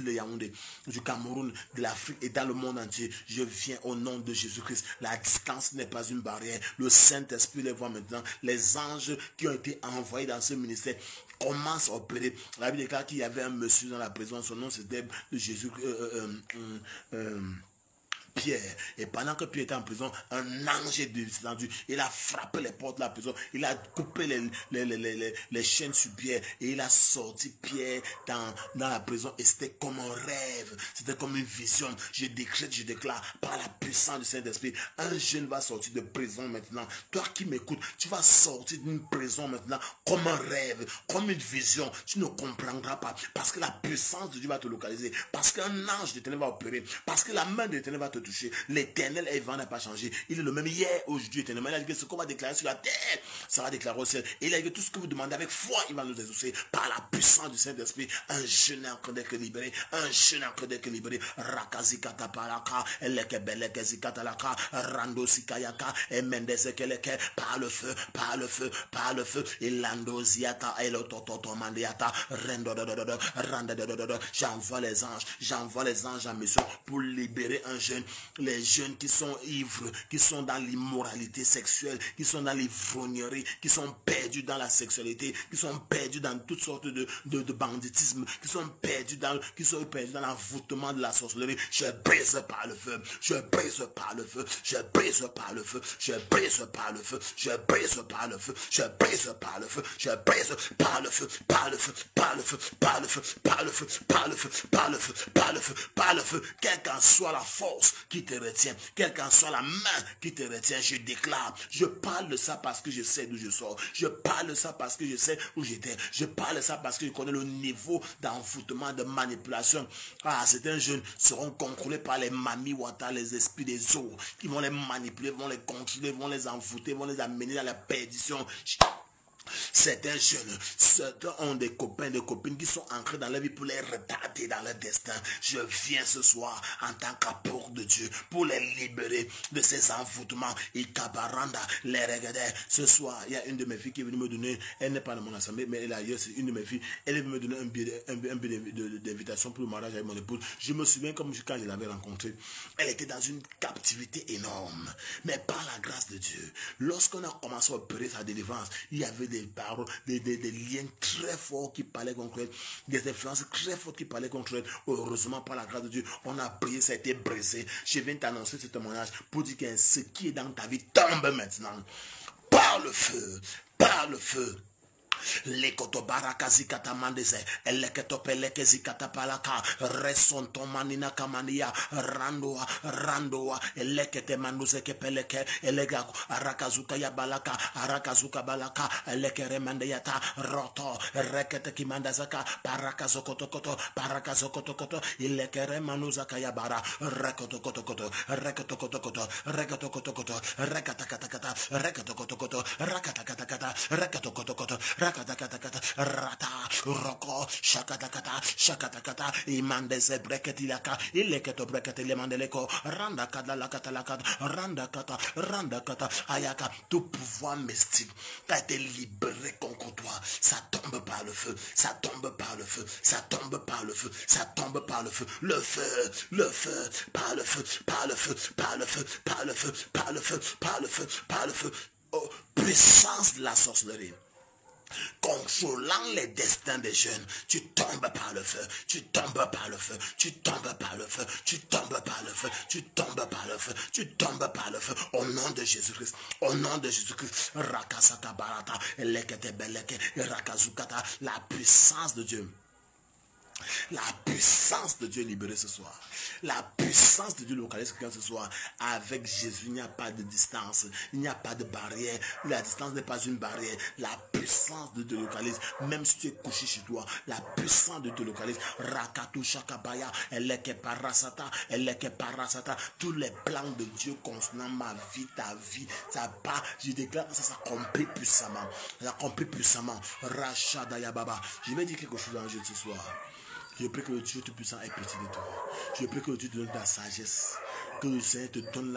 de Yaoundé, du Cameroun, de l'Afrique et dans le monde entier. Je viens au nom de Jésus-Christ. La distance n'est pas une barrière. Le Saint-Esprit les voit maintenant. Les anges qui ont été envoyés dans ce ministère commencent à opérer. La Bible déclare qu'il y avait un monsieur dans la prison. Son nom c'était Jésus. Pierre. Et pendant que Pierre était en prison, un ange est descendu. Il a frappé les portes de la prison. Il a coupé les chaînes sur Pierre. Et il a sorti Pierre dans la prison. Et c'était comme un rêve. C'était comme une vision. Je décrète, je déclare, par la puissance du Saint-Esprit, un jeune va sortir de prison maintenant. Toi qui m'écoutes, tu vas sortir d'une prison maintenant comme un rêve, comme une vision. Tu ne comprendras pas. Parce que la puissance de Dieu va te localiser. Parce qu'un ange de ténèbres va opérer. Parce que la main de ténèbres va te toucher. L'éternel et vivant n'a pas changé. Il est le même hier, aujourd'hui, éternellement. Il a dit que ce qu'on va déclarer sur la terre, ça va déclarer au ciel. Et il a dit que tout ce que vous demandez avec foi, il va nous exaucer par la puissance du Saint-Esprit. Un jeune encore d'être libéré. Un jeune encore d'être libéré. Rakazikata paraka, elekebeleke zikatalaka, rando sikayaka, emendezekeleke, par le feu, par le feu, par le feu. Ilando ziata, elotototo mandiata, j'envoie les anges en mission pour libérer un jeune, les jeunes qui sont ivres, qui sont dans l'immoralité sexuelle, qui sont dans l'ivrognerie, qui sont perdus dans la sexualité, qui sont perdus dans toutes sortes de banditisme, qui sont perdus dans l'envoûtement de la sorcellerie. Je brise par le feu, je brise par le feu, je brise par le feu, je brise par le feu, je brise par le feu, je brise par le feu, je brise par le feu, par le feu, par le feu, par le feu, par le feu, par le feu, par le feu, par le feu, par le feu, quelle qu'en soit la force qui te retient, quelle qu'en soit la main qui te retient, je déclare, je parle de ça parce que je sais d'où je sors, je parle de ça parce que je sais où j'étais, je parle de ça parce que je connais le niveau d'envoûtement, de manipulation. Ah, certains jeunes seront contrôlés par les mami wata, les esprits des eaux, qui vont les manipuler, vont les contrôler, vont les envoûter, vont les amener dans la perdition. Certains jeunes ont des copains, des copines qui sont ancrés dans la vie pour les retarder dans leur destin. Je viens ce soir en tant qu'apôtre de Dieu pour les libérer de ces envoûtements. Et Kabaranda, les regarder. Ce soir, il y a une de mes filles qui est venue me donner, elle n'est pas dans mon assemblée, mais elle est ailleurs, c'est une de mes filles. Elle est venue me donner un billet d'invitation pour le mariage avec mon épouse. Je me souviens comme quand je l'avais rencontrée. Elle était dans une captivité énorme. Mais par la grâce de Dieu, lorsqu'on a commencé à opérer sa délivrance, il y avait des paroles, des liens très forts qui parlaient contre elle, des influences très fortes qui parlaient contre elle. Heureusement, par la grâce de Dieu, on a prié, ça a été brisé. Je viens t'annoncer ce témoignage pour dire que ce qui est dans ta vie tombe maintenant. Par le feu, par le feu. Lekoto baraka zikata mandeze, eleketo peleke zikata palaka, resonto manina kamania, randoa, elekete manduze ke peleke, elega arakazuka ya balaka, arakazuka balaka, elekere mandeyata, roto, rekete kimandazaka, parakazokotokoto, parakazokotokoto, ilekere manuzaka ya bara, rekotokotokoto, rekotokotokoto, rekotokotokoto, rekatakatakata, rekotokotokoto, rakatakatakata, rekotokotokoto, Rakatakata, rata, roko, shakatakata, imandeze breketilaka, ileketo breketile mandeleko, randa kata, ayaka, tout pouvoir mystique a été libéré contre toi. Ça tombe par le feu, ça tombe par le feu, ça tombe par le feu, ça tombe par le feu, le feu, par le feu, par le feu, par le feu, par le feu, par le feu, par le feu, par le feu, oh, puissance de la sorcellerie. Contrôlant les destins des jeunes, tu tombes par le feu, tu tombes par le feu, tu tombes par le feu, tu tombes par le feu, tu tombes par le feu, tu tombes par le feu, au nom de Jésus-Christ, au nom de Jésus-Christ, Rakasata Barata, Elekete Beleke, Rakazukata, la puissance de Dieu. La puissance de Dieu est libérée ce soir. La puissance de Dieu localise quelqu'un ce soir. Avec Jésus, il n'y a pas de distance. Il n'y a pas de barrière. La distance n'est pas une barrière. La puissance de Dieu localise. Même si tu es couché chez toi, la puissance de Dieu localise. Rakatu Shakabaya, Eleke Parasata, Eleke Parasata. Tous les plans de Dieu concernant ma vie, ta vie, ça part. Je déclare que ça s'accomplit puissamment. Ça s'accomplit puissamment. Rachadaya Baba. Je vais dire quelque chose en jeu ce soir. Je prie que le Dieu Tout-Puissant ait pitié de toi. Je prie que le Dieu te donne ta sagesse. Que le Seigneur te donne